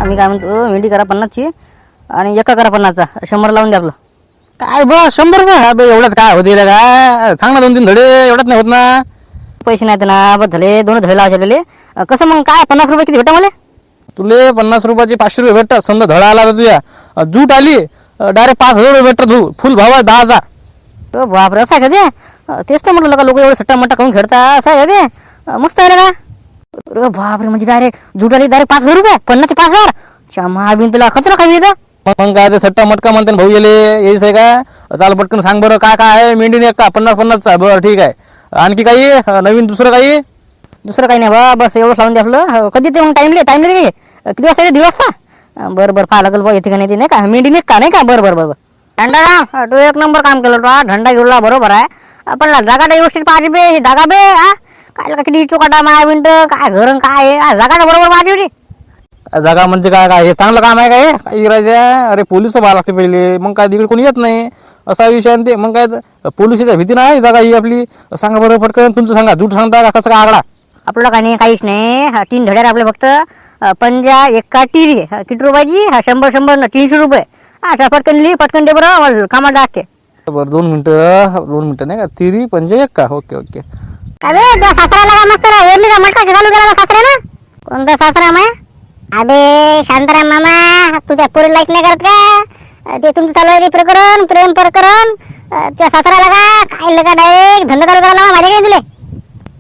मी काय म्हणतो, भेंडी करा 50ची आणि एका करा 50चा, 100 लावून द्या आपलं. काय बस 100 रुपये? अबे एवढ्यात काय होते रे? काय सांग ना, 2-3 धडे एवढ्यात नाही होत ना. पैसे नाहीत ना, बस झाले 2 धडे लावायचे. कसं मग काय 50 रुपये किती भेटा मला? तुले 50 रुपयाचे 500 रुपये भेटतात. समजा धडा आला तर तुझ्या जूट आली डायरेक्ट 5,000 रुपये भेटतात. तू फुल भाव आहे 10,000. बापरे, असं आहे का ते? तेच तर म्हटलं का लोक एवढं सट्टा मट्टा करून खेळता, असं आहे का ते? मस्त आहे का? अरे बापरे, म्हणजे डायरेक्ट जूट आली डायरेक्ट 5,000 रुपये, 50चे 5,000. महाबीन तुला खतरा खावी येतं. मग काय ते सट्टा मटका म्हणते भाऊ येले यायच आहे का? चाल पटकन सांग बरं, काय काय आहे? मेंढीने एक का 50-50चा? बरं ठीक आहे. आणखी काही नवीन दुसरं काही? दुसरं काही नाही बा, बस एवढं लावून द्या आपलं. कधी ते मग टाईमले काही किती वाजता येते? 1:00 वाजता? बरं पाहा लागेल बा, येते का नाही ते, नाही का? मेंढी नाही का, नाही का? बरं धंडा तू एक नंबर काम केलं तो. धंडा घेऊला बरोबर आहे, पण जागा व्यवस्थित पाहिजे बे. ही जागा बे काय किती चोकाटा माया मिनिट, काय घर काय जागा बरोबर पाहिजे होती. जागा म्हणजे काय? काय हे चांगलं काम आहे काय? काही राजा, अरे पोलीस बाहेर लागते पहिले, मग काय तिकडे कोणी येत नाही, असा विषय आहे ते. मग काय पोलिसाच्या भीती नाही जागा ही आपली. सांगा बरं पटकन, तुमचं सांगा. जूट सांगता का कसं काय आकडा? आपल्याला काही नाही, काहीच नाही. 3 धड्यावर आपले फक्त पंजा एका टिरी किती रुपयाची? 100 300 रुपये. अच्छा पटकन दे बरं, कामात जाते. बरं 2 मिनिटं नाही का? तिरी 5 का? ओके. अबे त्या सासऱ्याला का मस्त ओरलीचा मटका चालू केला का सासऱ्यानं? कोणता सासरा माया? अबे शांताराम मामा, तुझ्या पोरी लाईक नाही करत का? ते तुमचं चालू आहे ते प्रेम प्रकरण. त्या सासऱ्याला का काय लगा डायरेक्ट धंदा चालू करायला माझ्याकडे दिले.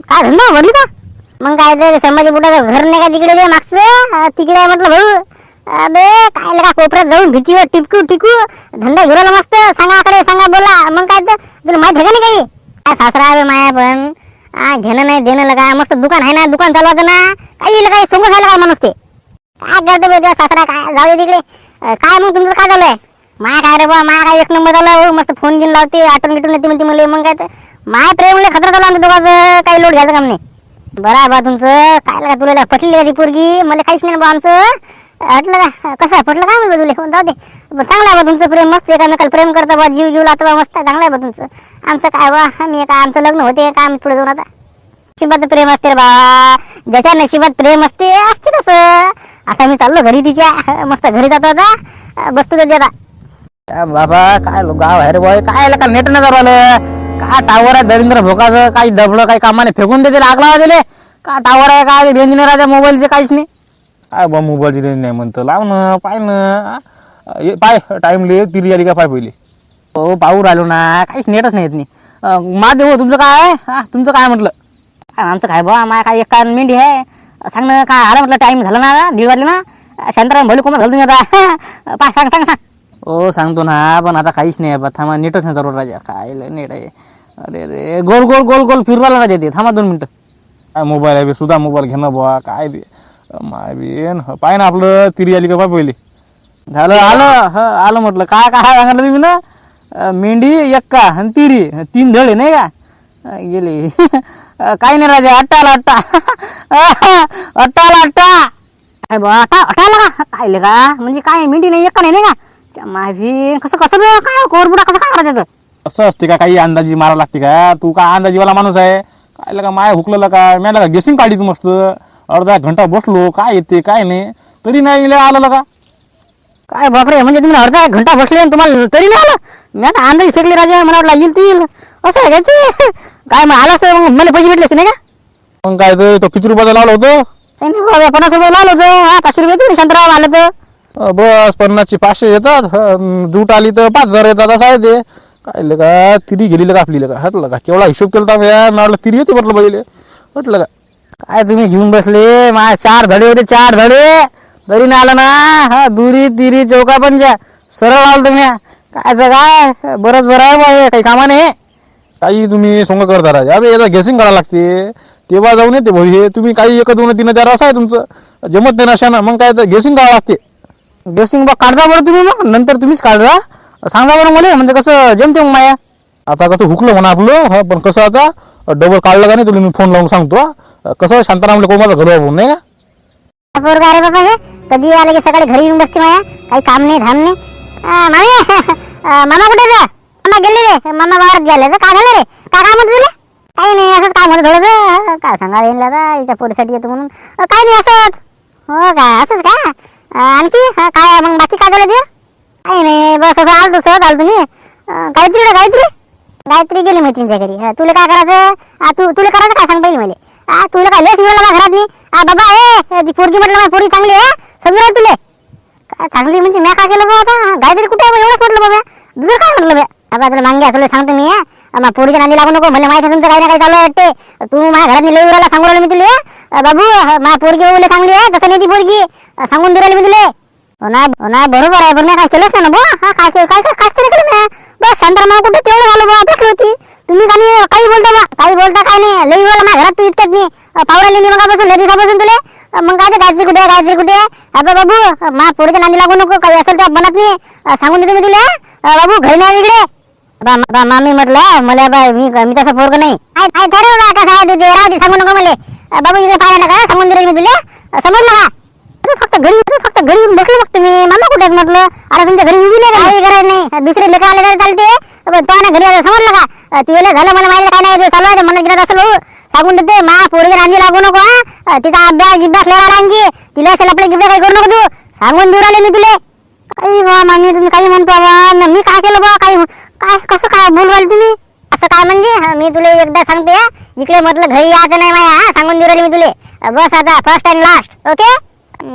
काय धंदा वडलीचा? मग काय ते संभाजी बुटाचं घर नाही का तिकडे, ते मागचं तिकडे आहे म्हटलं भाऊ. अबे काय लगा कोपऱ्यात जाऊन भीतीवर टिकू धंदा घेऊन मस्त. सांगा बोला. मग काय तर तुला माहित आहे का नाही काही? काय सासरा अबे माया, पण घेणं नाही देणं लगा. मस्त दुकान आहे ना, दुकान चालवायचं ना, काही लगा सोंग झालं का माणूस ते? काय करतो बे सासरा? काय जाऊ दे तिकडे. काय मग तुमचं काय झालंय? माया काय रे बा, माया काय एक नंबर झालं. मस्त फोन घेऊन लावते, आठवण येते म्हणते मला. मग काय तर माय प्रेमले खतरा चालू आमच्या दोघांचं, काही लोड घ्यायचं काम नाही. बरं आहे बा तुमचं. काय लगा तुला पटली का ती पोरगी? मला काहीच नाही बा आमचं. हटलं का? कसं पटलं काय म्हणतो तुला? जाऊ दे. चांगलं आहे बा तुमचं प्रेम, मस्त एकामेकाला प्रेम करता बा, जीव लावता बा, मस्त चांगलं आहे बा तुमचं. आमचं काय बा, आम्ही काय आमचं लग्न होते का, आम्ही पुढे जाऊन आता नशिबात प्रेम असते रे बा. ज्याच्या नशिबात प्रेम असते तसं. आता मी चाललो घरी तिच्या, मस्त घरी जातो आता, बसतो त्याच्या आता. बाबा काय गाव आहे रे बॉय? काय का नेट नाही चालवलं? काय टावर आहे दरिंद्र भोकाचं? काही डबलं काही कामाने फेकून देते, आग लावा दिले. का टावर आहे काय? रेंज नाही राहते मोबाईलचे, काहीच नाही. काय बा मोबाईलची रेंज नाही म्हणतं? लाव ना, पाय ना, पाय टाईमले तिरी आली का पाय पहिले. हो पाहू राहिलो ना, काहीच नेटच नाही येत नाही. माझं हो, तुमचं काय? तुमचं काय म्हटलं? आमचं काय बा, माय काय एक कारण मेंढी आहे. सांग ना काय आला म्हटलं, टाईम झाला ना, 1:30 वाजले ना. शांताराम भले कोमत झालं तुम्ही आता. पा सांग. हो सांगतो ना, पण आता काहीच नाही आहे. थांबा, नेटच नाही चालू राजा. काय नेट आहे? अरे गोल फिरवायला राजा ते. थांबा 2 मिनिटं. काय मोबाईल आहे सुद्धा, मोबाईल घेणं बुवा काय ते माय बेन. पाय ना आपलं तिरी आली का पाय पहिले. झालं आलं म्हटलं. काय सांगितलं तुम्ही ना? मेंढी एक का आणि तिरी 3 धडे नाही का गेले. काही नाही राजा, अट्टा काय बा अटाला का? काय ले का म्हणजे काय? मेंढी नाही, एक का नाही का? माही कसं काय कोरबुडा कसं काय करायचं? असं असते का? काही अंदाजी मारा लागते का? तू काय अंदाजीवाला माणूस आहे? काय लगा माय हुकलं का? मी लगा गेसिंग काढीच मस्त. अर्धा घंटा बसलो, काय येते काय नाही, तरी नाही आलं का? काय बापरे, म्हणजे तुम्ही अर्धा घंटा बसले आणि तुम्हाला तरी नाही आलं? मी आता अंदाज फेकले राजा, मला वाटलं येईल. असं आहे का? काय मग आलं असतं, मग मला पैसे भेटले असते नाही का? मग काय तो किती रुपयाचा लावलं होतं? 50 रुपये लावलं होतं. 500 रुपये शांतराव आलं तर बस 50ची 500 येतात. जूट आली तर 5,000 येतात. असं आहे ते. काय का तिरी गेली का आपली का? हटलं का? केवढा हिशोब केला तर म्हटलं तिरी येते म्हटलं पहिले. हटलं का? काय तुम्ही घेऊन बसले? माझे 4 धडे होते, 4 धडे तरी नाही आलं ना. दुरी तिरी चौका पंजा सरळ आलं तुम्ही. काय काय बरंच बरं आहे बा, काही कामा नाही. काही तुम्ही सोंग करता राजा. अरे याचा गेसिंग करायला लागते, तेव्हा जाऊन येते भाऊ. हे तुम्ही काही 1 2 3 4 असं आहे तुमचं, जमत नाही नशानं. मग काय तर गेसिंग करावं लागते. ड्रेसिंग बा काढजा बरं तुम्ही, मग नंतर तुम्हीच काढा. सांगा बरं मला, म्हणजे कसं जमते मग माया. आता कसं हुकलं म्हणा आपलं. पण कसं आता डबल काढलं का नाही तुला मी फोन लावून सांगतो. कसं शांतारामला कोमाचं घर बघून नाही का? पोरगा रे बाबा, हे कधी आले की सकाळी घरी येऊन बसते माया. काही काम नाही धाम नाही. मामा कुठे रे? मामा गेले रे. मामा वावरात गेले. काय झालं रे? काय काम होतं तुला? काही नाही, असंच काम होतं थोडंसं. काय सांगा येईल दादा, हिच्या पोरीसाठी येतो म्हणून. काही नाही असंच. हो का? असंच का? आणखी काय मग बाकी काय झालं ते काही नाही बस असं आलो सहज आलो तुम्ही गायत्री गायत्री गेली मी त्यांच्या घरी तुला काय करायचं तुला करायचं काय सांग पहिले मला तुला काय लेस लागा घरात मी बाबा ती पोरगी म्हटलं माझी पोरगी चांगली आहे समजा तुले काय चांगली म्हणजे मी काय केलं बाबा आता गायत्री कुठे आहे एवढंच म्हटलं बाबा दुसरं काय म्हटलं बाबा तुला मागे तुला सांगतो मी माझ्या पोरीच्या नांदी लागू नको मला माहिती तुमचं काही ना काही चालू वाटते तू माझ्या घरात लई उराला सांगू राहिलो मी तुला बाबू माझ्या पोरगी बोलले चांगली आहे तसं नाही ती पोरगी सांगून राहिली मी तुले ना बरोबर आहे पण मी काय केलंच नाही ना बा काय तरी केलं मी बस शांताराम कुठे तेवढं झालं बा बसली होती तुम्ही काही बोलता बा काही बोलता काय नाही लई वेळा माझ्या घरात तू इतक्यात मी पावराली मी मगापासून लई दिवसापासून तुले मग काय गायत्री कुठे अबे बाबू मा पोरीच्या नांदी लागू नको काही असेल तर बनत नाही सांगून देतो मी तुला बाबू घरी नाही इकडे मामी म्हटलं मला मी तसं पोरग नाही ठरवलं आता काय सांगू नको मला बाबू इकडे पाहिलं का सांगून दिलं मी तुला समजलं का फक्त घरी येऊन बसलो फक्त मी मामा कुठे म्हटलं अरे तुमच्या घरी उभी नाही काही गरज नाही दुसरे लेकर आले तरी चालते तो घरी आला समजलं का तुला झालं मला माहिती काय नाही चालू आहे मला गिरत असं भाऊ सांगून देते मा पोरीच्या नांदी लागू नको तिचा अभ्यास गिभ्यास लेला आणखी तिला असेल आपले गिफ्ट काही करू नको तू सांगून देऊ राहिले मी तुले काही बा मामी तुम्ही काही म्हणतो बा मी काय केलं बा काही काय कसं काय बोलू राहिले तुम्ही असं काय म्हणजे मी तुला एकदा सांगते इकडे म्हटलं घरी यायचं नाही माया सांगून देऊ राहिले मी तुले बस आता फर्स्ट अँड लास्ट ओके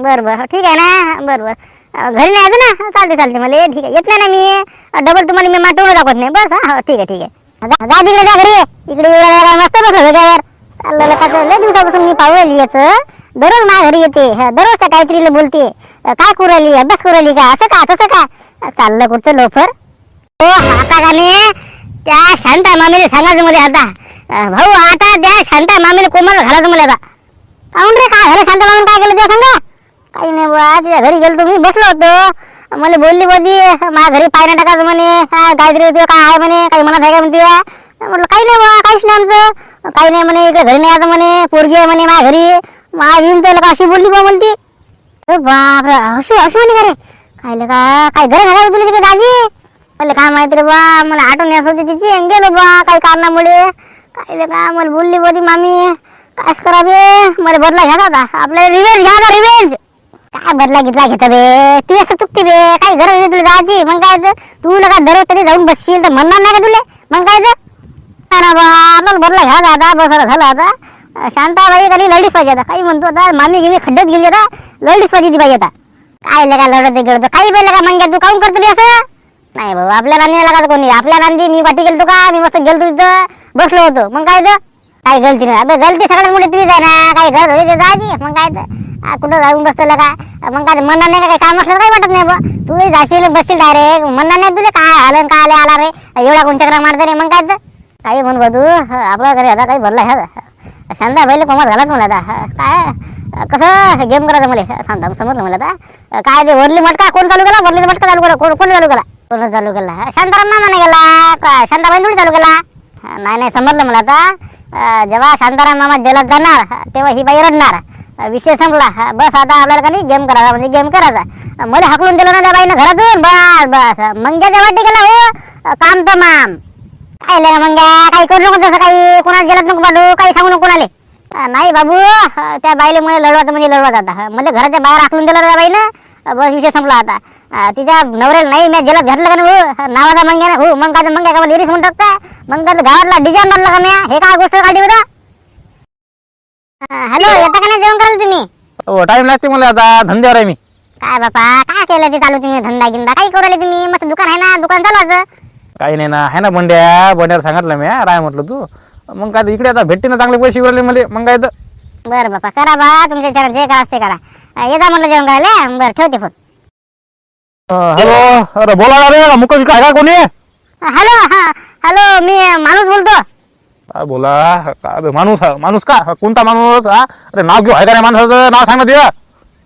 बरं ठीक आहे ना बरं घरी नाही यायचं ना चालते मला ठीक आहे येत नाही ना मी डबल तुम्हाला मी माटवून दाखवत नाही बस हा ठीक आहे जा तिकडे जा घरी इकडे मस्त बसलं वेगळ्यावर चाललं का लय दिवसापासून मी पाहू याचं दररोज माझ्या घरी येते दररोज त्या गायत्रीला बोलते काय करू राहिली अभ्यास करू राहिली का असं का तसं का चाललं कुठचं लोफर हो आता का नाही त्या शांता मामीने सांगायचं मला आता भाऊ आता त्या शांता मामीने कोमल घालायचं मला आता काऊन रे काय झालं शांता मामीने काय केलं ते सांगा काही नाही बा तिच्या घरी गेलो तुम्ही बसलो होतो मला बोलली माझ्या घरी पाय नाही टाकायचं म्हणे गायत्री होती काय आहे म्हणे काही म्हणत आहे का म्हणते म्हटलं काही नाही बा काहीच नाही आमचं काही नाही म्हणे इकडे घरी नाही यायचं म्हणे पोरगी आहे म्हणे माझ्या घरी माझ्या येऊन त्याला का अशी बोलली बा म्हणती बापरे अशी म्हणे का रे काय गरज झाला तुला तिकडे दाजी मला काय माहिती रे बा मला आठवण येत होती तिची गेलो बा काही कारणामुळे काय का मला बोलली बोली मामी कायच करावे मला बदला घ्या होता आपल्याला रिवेंज घ्या ना रिवेंज काय बदला घेता बे तू असं चुकते बे काय गरज नाही तुला जायची मग काय तू नका दररोज तरी जाऊन बसशील तर म्हणणार नाही का तुले मग काय ना बा आपल्याला बदला घ्या आता बसायला झालं आता शांताबाई कधी लढीच पाहिजे आता काही म्हणतो आता मामी गेली खड्ड्यात गेली आता लढीच पाहिजे ती पाहिजे आता काय लगा लढत गेलो काही पाहिजे का मग तू काऊन करतो असं नाही भाऊ आपल्या नांदी लागत कोणी आपल्या नांदी मी वाटी गेलतो का मी मस्त गेलतो तिथं बसलो होतो मग काय तर काही गलती नाही अबे गलती सगळ्यात मोठी तुझीच आहे ना काही गरज होती ते जायची मग काय तर कुठं जाऊन बसतो का मग काय म्हणणार नाही का काही काम असलं काही वाटत नाही बा तू जाशील बसशील डायरेक्ट म्हणणार नाही तुला काय आलं काय आला रे एवढा कोण चक्र मारते रे मग काय तर काही म्हणू बा तू आपल्या घरी आता काही भरला ह्या शांता पहिले कोमत घालाच मला आता काय कसं गेम करायचं मला थांबता समजलं मला आता काय ते वरली मटका कोण चालू केला वरली मटका चालू करा कोण चालू केला कोण चालू केला शांताराम मामाने गेला का शांताबाई थोडी चालू केला नाही समजलं मला आता जेव्हा शांताराम मामा जेलात जाणार तेव्हा ही बाई रडणार विषय संपला बस आता आपल्याला काही गेम करायचा म्हणजे गेम करायचा मला हाकलून दिलं ना त्या बाईनं घरातून बस मंग्याच्या वाटी गेला हो काम तमाम काय लगा मंग्या काही करू नको तसं काही कोणाला जेलात नको पाठवू काही सांगू नको कोणाले नाही बाबू त्या बाईले मला लढवायचं म्हणजे लढवा आता मला घराच्या बाहेर हाकलून दिलं त्या बाईनं बस विषय संपला आता तिच्या नवऱ्याला नाही मी जेलात घातलं का ना नावाचा मंग्या ना हो मग काय मंग्या का मला लिरिक्स म्हणतात का मग काय गावातला डिझाईन मारला का मी हे काय गोष्ट काढली होता हॅलो येता का नाही जेवण करायला तुम्ही टाइम लागते मला आता धंद्यावर आहे मी काय बापा काय केलं ते चालू तुम्ही धंदा गिंदा काही करू राहिले तुम्ही मस्त दुकान आहे ना दुकान चालवायचं काही नाही ना आहे ना बंड्यावर सांगितलं मी राय म्हटलं तू मग काय इकडे आता भेटते ना चांगले पैसे उरले मला मग काय तर बरं बापा करा बा तुमच्या विचारात जे करा ते करा येता म्हटलं जेवण करायला बरं ठेवते फोन हॅलो अरे बोला रे मुक काय का कोणी हॅलो मी माणूस बोलतो काय बोला काय माणूस का कोणता माणूस हा अरे नाव घेऊ आहे का नाही माणसाचं नाव सांग ना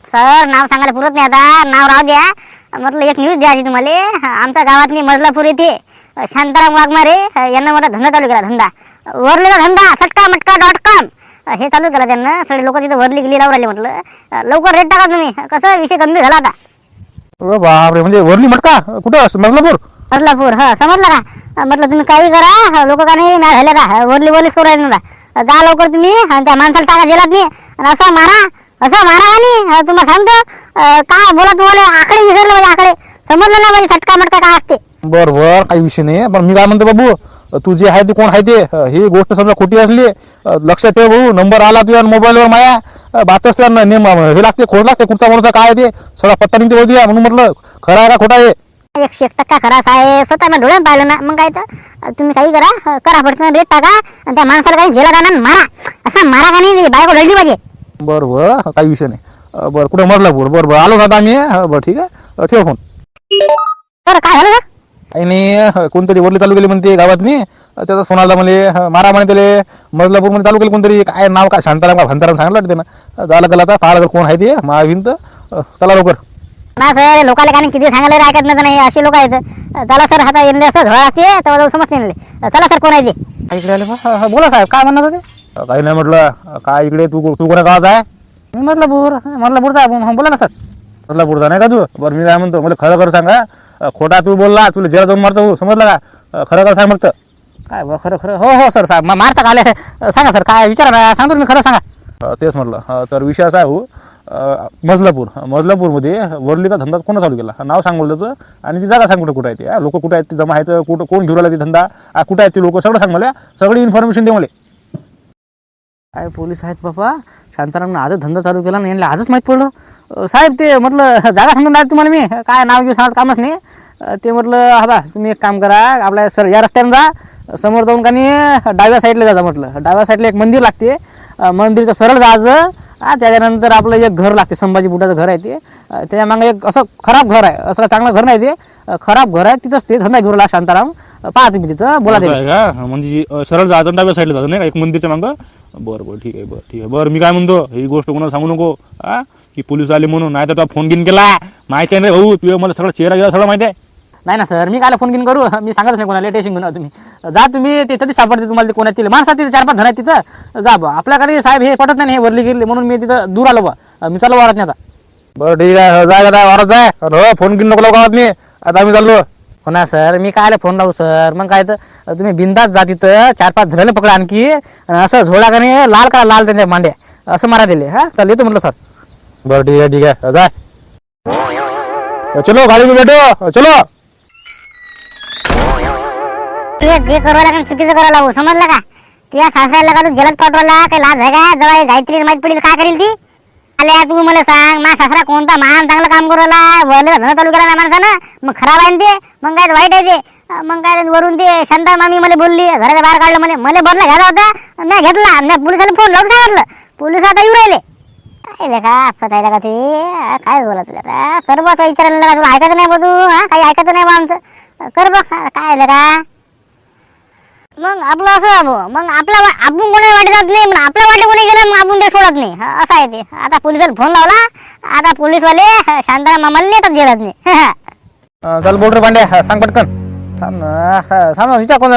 सर नाव सांगायला पुरत नाही आता नाव राहू द्या म्हटलं एक न्यूज द्यायची तुम्हाला आमच्या गावातली मजलापूर येथे शांताराम वाघमारे यांना मोठा धंदा चालू केला धंदा वरलेला धंदा सटका.com हे चालू केला त्यांना सगळे लोक तिथे वरली गेली लावून राहिले म्हटलं लवकर रेट टाका तुम्ही कसं विषय गंभीर झाला आता बापरे म्हणजे वरली मटका कुठं मजलापूर हा समजलं का म्हटलं तुम्ही काही करा लोक का नाही झाले का वरलीच करू राहिले जा लवकर तुम्ही त्या माणसाला टाका जेलात नाही आणि असं मारा असं मारा आणि तुम्हाला सांगतो काय बोला तुम्हाला आकडे विसरले म्हणजे आकडे समजलं ना म्हणजे सटका मटका काय असते. बर बर काही विषय नाही. पण मी काय म्हणतो बाबू, तू जे आहे ते कोण आहे ते ही गोष्ट समजा खोटी असली लक्षात ठेव भाऊ. नंबर आला तुझ्या मोबाईलवर माया बातच तुझ्या नेम हे लागते खोड लागते कुठचा माणूस काय आहे ते सगळा पत्ता निघते बोलतो म्हणून म्हटलं खरं आहे का खोटा आहे. 100% खरा साहेब, स्वतः मी डोळ्यात पाहिलं ना. मग काय तर तुम्ही काही करा पटकन रेट टाका आणि त्या माणसाला काही झेला जाणार मारा. असा मारा का नाही बायको रडली पाहिजे. बरं बरं काही विषय नाही. बरं कुठे मजलापूर. बरं बरं आलो आता आम्ही. बरं ठीक आहे ठेव फोन. बरं काय झालं सर? काही नाही कोणतरी वरली चालू केली म्हणते गावातनी त्याचा फोन आला मला मारा म्हणे त्याला मजलापूरमध्ये चालू केली कोणतरी काय नाव काय शांताराम का भांताराम सांगितलं वाटते ना. झालं गेलं आता पाहायला कोण आहे ते महाभिंत चला लवकर. ना सर लोकांना काय किती सांगायला ऐकत नाही असे लोक आहेत. चला सर आता येणले असं झोळा लागते तेव्हा समजते येणले. चला सर कोण आहे ते इकडे आले. बोला साहेब काय म्हणत होते. काही नाही म्हटलं काय इकडे तू तू कोणा गावात आहे. मी मजलापूरचा आहे. बोला ना सर. मजलापूरचा नाही का तू. बरं मी काय म्हणतो मला खरं खरं सांगा खोटा तू बोलला तुला जेला जाऊन मारतो समजलं का. खरं खरं सांग म्हटलं. काय बरं खरं खरं. हो सर साहेब मारता का आले सांगा सर काय विचारा ना सांगतो मी खरं सांगा. तेच म्हटलं तर विषय असा आहे हो मजलापूरमध्ये वरलीचा धंदा कोणा चालू केला नाव सांग त्याचं आणि ती जागा सांग कुठं कुठं आहे ते लोक कुठं आहेत ते जमा आहेत कुठं कोण घेऊन राहिला ते धंदा कुठं आहेत ते लोक सगळं सांग मला सगळी इन्फॉर्मेशन दे मला. काय पोलीस आहेत बाबा शांतारामनं आजच धंदा चालू केला नाही यांना आजच माहीत पडलं. साहेब ते म्हटलं जागा सांगून नाही तुम्हाला मी काय नाव घेऊन सांगायचं कामच नाही. ते म्हटलं हा बा तुम्ही एक काम करा आपल्या सर या रस्त्याने जा समोर जाऊन का नाही डाव्या साईडला जायचं म्हटलं. डाव्या साईडला एक मंदिर लागते मंदिरचं सरळ जायचं त्याच्यानंतर आपलं एक घर लागते संभाजी बुटाचं घर आहे ते त्याच्या मागे एक असं खराब घर आहे असं चांगलं घर नाही ते खराब घर आहे तिथंच ते धंदा घेऊन शांताराम पाहा तुम्ही तिथं बोला ते का म्हणजे सरळ जायचं डाव्या साईडला जायचं नाही एक मंदिरच्या मागं. बरं बरं ठीक आहे बरं मी काय म्हणतो ही गोष्ट कोणाला सांगू नको की पोलीस आले म्हणून नाही तर तुला फोन गिन केला माहिती आहे रे भाऊ तुझं मला सगळं चेहरा गेला सगळं माहिती आहे. नाही ना सर मी काय फोन गिन करू मी सांगतच नाही कोणाला टेन्शन घेऊन तुम्ही जा तुम्ही ते तरी सापडते तुम्हाला ते कोणाची माणसात तिथे 4-5 जण आहेत तिथं जा बा आपल्याकडे साहेब हे पटत नाही हे वरली गेले म्हणून मी तिथं दूर आलो बा मी चालू वारत नाही आता. बरं ठीक आहे जाय आता वारत जाय हो फोन गिन नको गावात मी आता आम्ही चाललो. हो ना सर मी काय फोन लावू सर मग काय तर तुम्ही बिंदास जा तिथं 4-5 जणांना पकडा आणखी असं झोळा का नाही लाल करा लाल त्यांच्या मांड्या असं मारा दिले हा चाल येतो म्हटलं सर. बरं ठीक आहे जाय चलो गाडी में बैठो चलो. जे करावं लागेल चुकीचं करावं लागू समजलं का. तुझ्या सासऱ्याला का तू जलद पाठवला काही लाज आहे का जवळ गायत्री माहित पडेल काय करेल ती. आल्या तू मला सांग माझा सासरा कोणता महान चांगलं काम करू राहिला वरला धंदा चालू केला ना माणसानं मग खराब आहे ते मग काय वाईट आहे ते मग काय वरून ते शांता मामी मला बोलली घराच्या बाहेर काढलं मला बदला घ्यायला होता नाही घेतला नाही पोलिसाला फोन लावून सांगितलं पोलीस आता येऊ राहिले. काय का आपत आहे का ते काय बोला तुला आता कर बा विचारायला का तुला ऐकायचं नाही बा तू काही ऐकायचं नाही बा आमचं कर बा काय का. मग आपलं असं मग आपला आपण कोणी वाटत नाही मग आपला वाटे कोणी गेला मग आपण ते सोडत नाही असं आहे ते. आता पोलिसाला फोन लावला आता पोलीसवाले शांताराम मामाला नेतात जेलात नाही. चल बोल रे पांड्या सांग पटकन सांग विचार कोण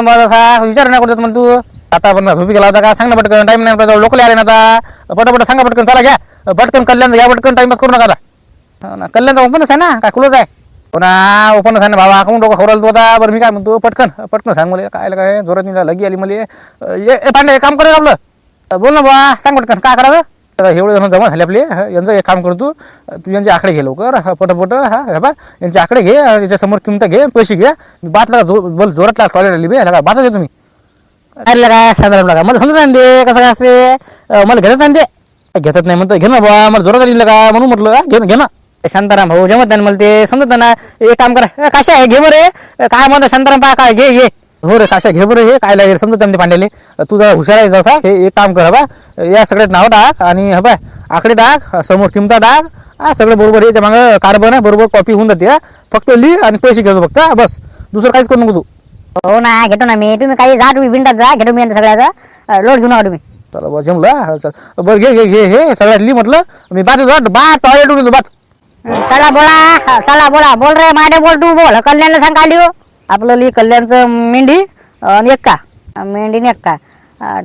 विचार नाही करत मला तू आता आपण झोपी गेला होता का सांग ना पटकन टाइम नाही लोकल आले ना आता पटापट सांगा पटकन चला घ्या पटकन कल्याण या पटकन टाइमच करू नका आता कल्याणचा ओपनच आहे ना काय क्लोज आहे पुन्हा ओपनच आहे ना बाबा अकाउंट डोकं खवरायला तू आता. बरं मी काय म्हणतो पटकन सांग मला काय जोरात नाही लगी आली मला पांडे काम करेल आपलं बोल ना बा सांग पटकन काय करायचं. एवढे जण जमा झाले आपले यांचं एक काम करतो तू यांचे आकडे घे लवकर पटपट हा बा यांचे आकडे घे याच्या समोर किंमत घे पैसे घे बातला जोरात टॉयलेट आली बे का बातच तुम्ही काय काय साधारण लागा मला समजत नाही दे कसं काय असते मला घेतात नाही ते घेतात नाही म्हणतो घे ना बा मला जोरात आली का म्हणून म्हटलं घे ना. शांताराम भाऊ जमत नाही मला ते समजत ना एक काम करा काशा आहे घे बरे काय म्हणतो शांताराम पा काय घे हो रे काशा घे बरं हे काय लागेल समजत नाही पांड्याले तू जरा हुशार आहे जसा हे एक काम कर बा या सगळ्यात नाव टाक आणि हा बाय आकडे टाक समोर किंमता टाक सगळं बरोबर याच्या मागं कार्बन आहे बरोबर कॉपी होऊन जाते फक्त लिह आणि पैसे घेतो फक्त बस दुसरं काहीच करू नको तू. हो ना घेतो ना मी तुम्ही काही जा तुम्ही बिंडात जा घेतो मी सगळ्याचा लोड घेऊन आलो तुम्ही. चला बस जमला बरं घे हे सगळ्यात लिह म्हटलं मी बात टॉयलेट उडून बात. चला बोला बोल रे माडे बोल तू बोल कल्याणला सांग आली हो आपलं ली कल्याणचं मेंढी आणि एक्का मेंढी आणि एक्का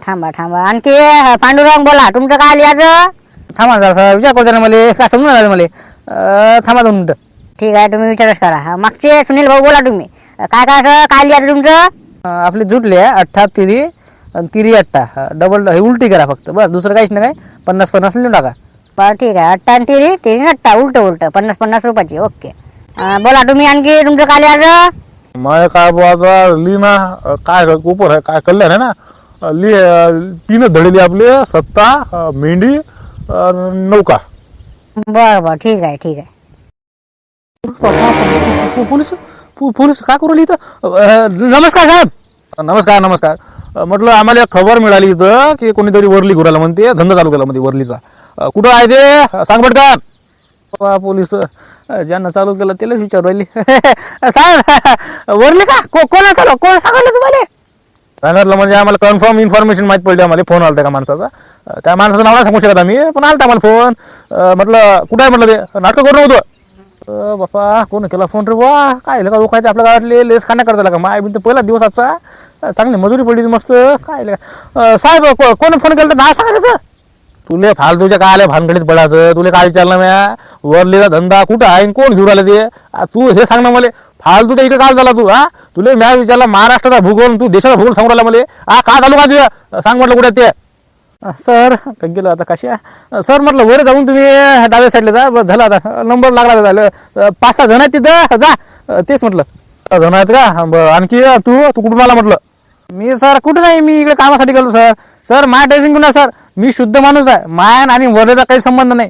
थांबा आणखी पांडुरंग बोला तुमचं काय लिहायचं. थांबा जरा विचार करतो ना मला काय समजून आलं मला थांबा 2 मिनिटं. ठीक आहे तुम्ही विचारच करा मागचे सुनील भाऊ बोला तुम्ही काय लिहायचं तुमचं. आपली जुटले 8 तिरी आणि तिरी 8 डबल हे उलटी करा फक्त बस दुसरं काहीच नाही काय 50-50 लिहून टाका बरं ठीक आहे. अट्टा आणि टिरी, टिरी नट्टा, उलट उलट 50-50 रुपयाची. ओके. बोला तुम्ही आणखी तुमचं काय लिहायचं? मैं काय आता लीना काय ऊपर है काय कल्याण है ना ली 3 धडे ली आपले सत्ता मेंढी नौका. बरं बरं ठीक आहे ठीक आहे. पोलीस पोलीस काय करू राहिले इथं? नमस्कार साहेब. नमस्कार नमस्कार. म्हटलं आम्हाला एक खबर मिळाली इथं की कोणीतरी वरली घुरायला म्हणते धंदा चालू केला म्हणते वरलीचा. कुठं आहे ते सांग पटकन. पोलीस ज्यांना चालू केलं त्यालाच विचारू राहिली. साहेब वरले का कोण चालू कोण सांगायला तुम्हाला? सांगितलं म्हणजे आम्हाला कन्फर्म इन्फॉर्मेशन माहित पडली. आम्हाला फोन आलता का माणसाचा. त्या माणसाचं नाव नाही सांगू शकत आम्ही पण आलता आम्हाला फोन. म्हटलं कुठं आहे म्हटलं ते नाटक करू नव्हतं. बापा कोण केला फोन रे बा? काय का लोक आहेत आपल्या गावातले लेस खाण्या करता का माय बिन पहिला दिवस आजचा चांगली मजुरी पडली मस्त. काय साहेब कोण फोन केला तर नाव सांगायचं. तुले फालतूच्या काय आल्या भानगडीत पडायचं. तुला काय विचारलं म्या वरलेला धंदा कुठं आहे कोण घेऊन आलं ते तू हे सांग ना मला. फालतूच्या इकडे काल झाला तू तुले म्या विचारला महाराष्ट्राचा भूगोल तू देशाचा भूगोल सांगू राहिला मला. काय झालं का तुझ्या सांग म्हटलं कुठे ते. सर गेलो आता कशा सर म्हटलं वर जाऊन तुम्ही डाव्या साईडला जा. बस झालं आता नंबर लागला झालं. 5-6 जण आहेत तिथं जा. तेच म्हटलं जण आहेत का आणखी तू तू कुठून आला म्हटलं. मी सर कुठं नाही मी इकडे कामासाठी गेलो सर. सर माय ड्रेसिंग गुन्हा सर. मी शुद्ध माणूस आहे. मायन आणि वरलेचा काही संबंध नाही.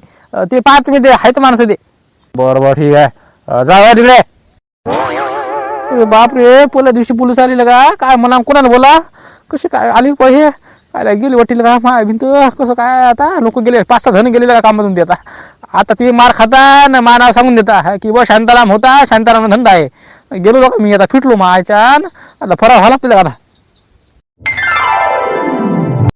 ते पाच मी ते आहेच माणसं ते. बरं बरं ठीक आहे जा तिकडे. बापरे पहिल्या दिवशी पोलीस आलेलं का काय म्हणा कोणाला बोला कसे काय आली हे काय गेली वाटील का माय भिंत कसं काय आता लोक गेले 5-6 जण गेलेले का कामातून ते आता ते मार खाता ना मा नाव सांगून देता की बा शांताराम होता शांताराम धंदा आहे. गेलो का मी आता फिटलो मायच्या आता फरार व्हायला लागतील का आता.